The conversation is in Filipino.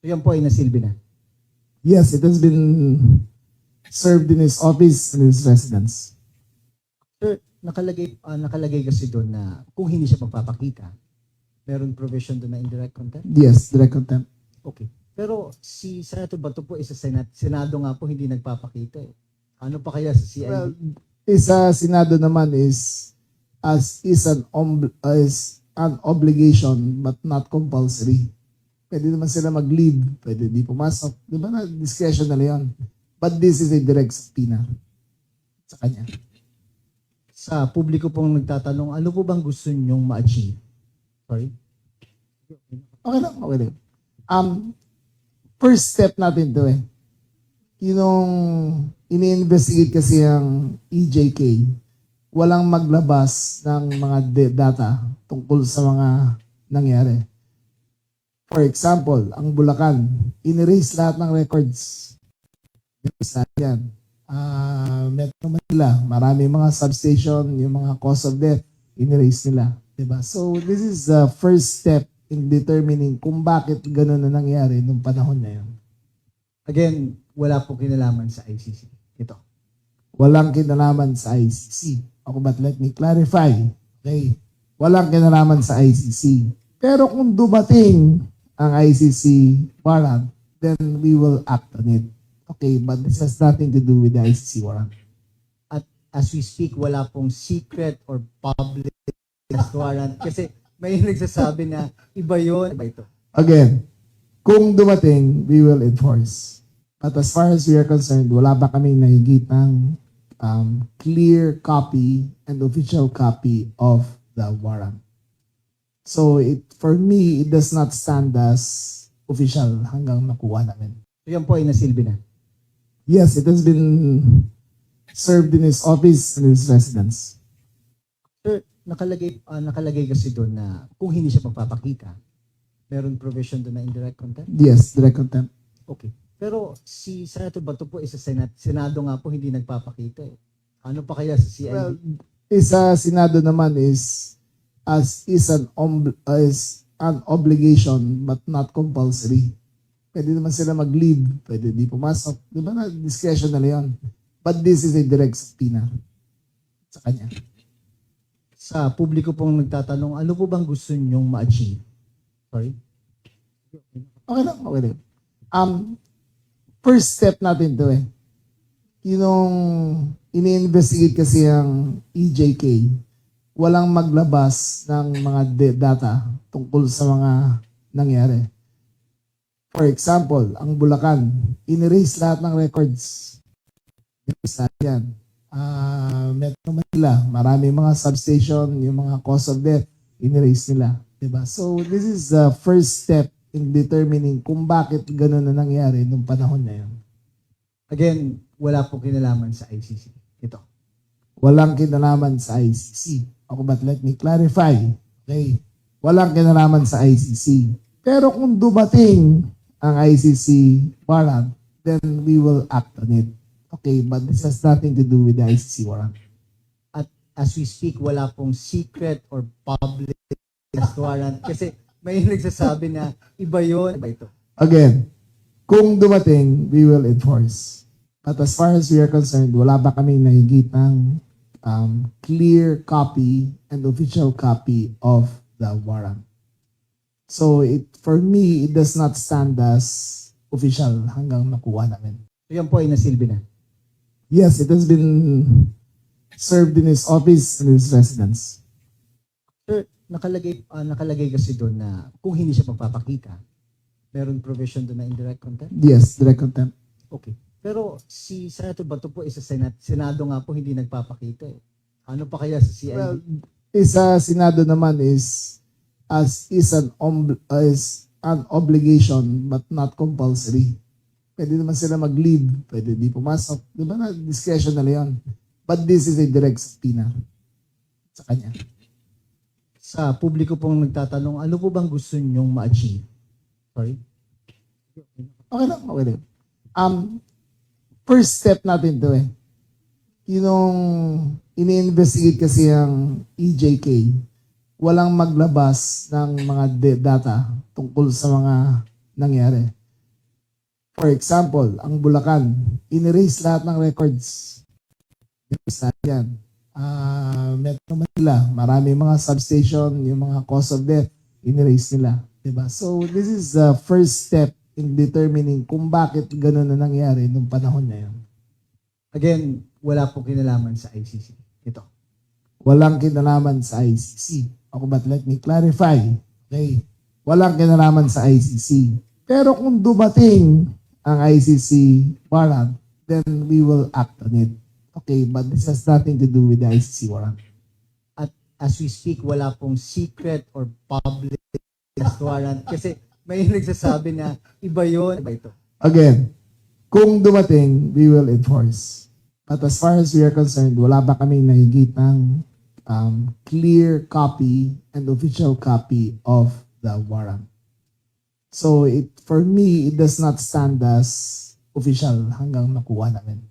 So yan po ay nasilbi na. Yes, it has been served in his office and his residence. Sir, nakalagay kasi doon na kung hindi siya magpapakita, meron provision doon na indirect contempt? Yes, direct contempt. Okay. Pero si Senator Bato po is sa Senado nga po hindi nagpapakita eh. Ano pa kaya sa CID? Well, sa Senado naman is an obligation but not compulsory. Pwede naman sila mag-leave, pwede di pumasok. Di ba na discretion na yun? But this is a direct subpoena sa kanya. Sa publiko pong nagtatanong, ano po bang gusto niyong ma-achieve? Sorry? Okay lang, okay lang. First step natin to eh. Yung ini-investigate kasi ang EJK, walang maglabas ng mga data tungkol sa mga nangyari. For example, ang Bulacan, in-erase lahat ng records. Yan. Metro Manila, marami mga substation, yung mga cause of death, in-erase nila. Diba? So, this is the first step in determining kung bakit gano'n na nangyari nung panahon na yun. Again, wala po kinalaman sa ICC. Ito. Walang kinalaman sa ICC. Okay, but let me clarify. Okay? Walang kinalaman sa ICC. Pero kung dumating ang ICC warrant, then we will act on it. Okay, but this has nothing to do with the ICC warrant. At as we speak, wala pong secret or public warrant. Kasi may nagsasabi na iba yun, iba ito. Again, kung dumating, we will enforce. But as far as we are concerned, wala pa kaming nahigit ng clear copy and official copy of the warrant. So for me, it does not stand as official hanggang makuha namin. So yan po ay nasilbi na. Yes, it has been served in his office and his residence. Sir, nakalagay kasi doon na kung hindi siya magpapakita, meron provision doon na indirect contempt? Yes, direct contempt. Okay. Pero si Senator Bato po is sa Senado nga po hindi nagpapakita eh. Ano pa kaya sa CID? Well, sa Senado naman is an obligation but not compulsory. Pwede naman sila mag-leave, pwede di pumasok. Di ba na discretion na yun? But this is a direct subpoena sa kanya. Sa publiko pong nagtatanong, ano po bang gusto niyong ma-achieve? Sorry? Okay lang, okay lang. First step natin to eh. Yung ini-investigate kasi ang EJK, walang maglabas ng mga data tungkol sa mga nangyari. For example, ang Bulacan, in-erase lahat ng records. Yan. Metro Manila, marami mga substation, yung mga cause of death, in-erase nila. Diba? So this is the first step in determining kung bakit gano'n na nangyari nung panahon na yun. Again, wala po kinalaman sa ICC. Ito. Walang kinalaman sa ICC. Okay, but let me clarify. Okay? Walang kinalaman sa ICC. Pero kung dumating ang ICC warrant, then we will act on it. Okay, but this has nothing to do with the ICC warrant. At as we speak, wala pong secret or public warrant. Kasi may nagsasabi na iba yun, iba ito. Again, kung dumating, we will enforce. But as far as we are concerned, wala pa kaming nahigit ng clear copy and official copy of the warrant. So for me, it does not stand as official hanggang makuha namin. So yan po ay nasilbi na. Yes, it has been served in his office and his residence. Sir, nakalagay kasi doon na kung hindi siya magpapakita, meron provision doon na indirect contempt? Yes, direct contempt. Okay. Pero si Senator Bato po is sa Senado nga po hindi nagpapakita eh. Ano pa kaya sa CID? Well, sa Senado naman is an obligation but not compulsory. Pwede naman sila mag-leave, pwede di pumasok. Di ba na discretion na yun? But this is a direct subpoena sa kanya. Sa publiko pong nagtatanong, ano po bang gusto niyong ma-achieve? Sorry? Okay lang, okay lang. First step natin to eh. Yung ini-investigate kasi ang EJK, walang maglabas ng mga data tungkol sa mga nangyari. For example, ang Bulacan, in-erase lahat ng records. In-erase lahat yan. Metro Manila, marami mga substation, yung mga cause of death, in-erase nila. Diba? So, this is the first step in determining kung bakit ganun na nangyari nung panahon na yun. Again, wala pong kinalaman sa ICC. Ito. Walang kinalaman sa ICC. Ako but let me clarify. Okay? Walang kinalaman sa ICC. Pero kung dumating ang ICC warrant, then we will act on it. Okay, but this has nothing to do with the ICC warrant. At as we speak, wala pong secret or public arrest warrant. Kasi may nagsasabi na iba yun, iba ito. Again, kung dumating, we will enforce. But as far as we are concerned, wala pa kaming nahigit ng clear copy and official copy of the warrant. So, for me, it does not stand as official hanggang nakuha namin.